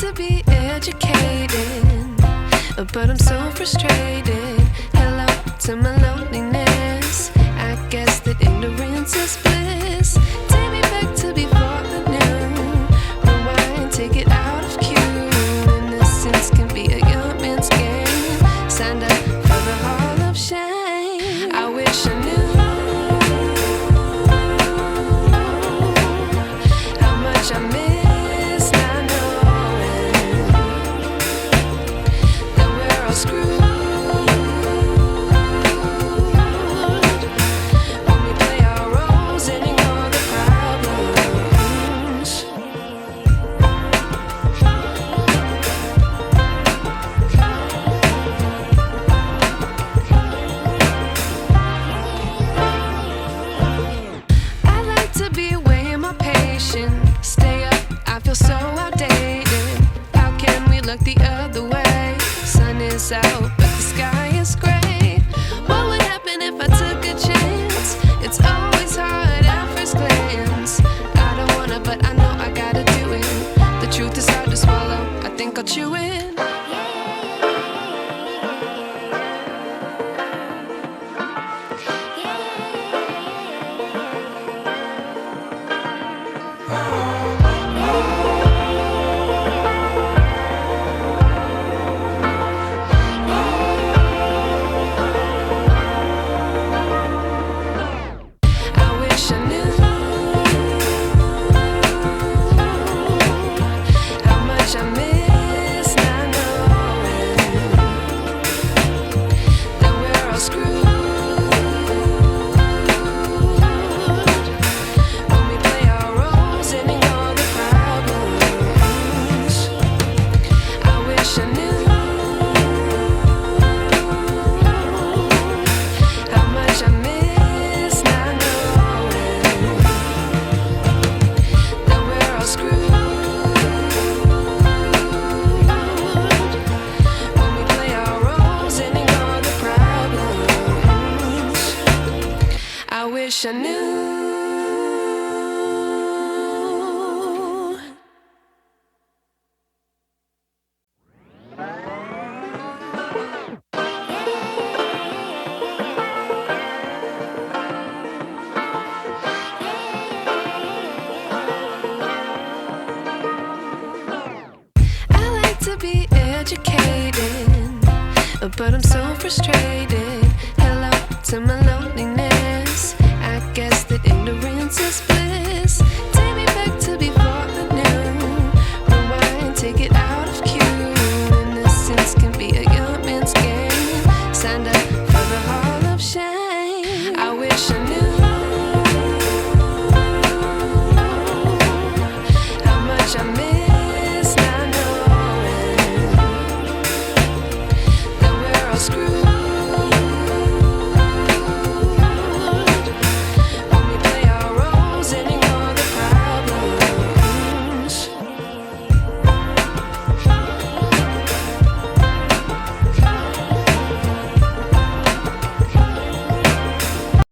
to be educated, but I'm so frustrated. Hello to my loneliness. I guess that ignorance is bliss. Take me back to before I knew. Rewind, take it out of cue. Innocence can be a young man's game. Signed up for the hall of shame. I wish I knew how much I miss not knowing that we're all screwed. Stay up, I feel so outdated. How can we look the other way? Sun is out, but the sky is gray. What would happen if I took a chance? It's always hard at first glance. I don't wanna, but I know I gotta do it. The truth is hard to swallow, I think I'll chew it. I wish I knew. I like to be educated, but I'm so frustrated.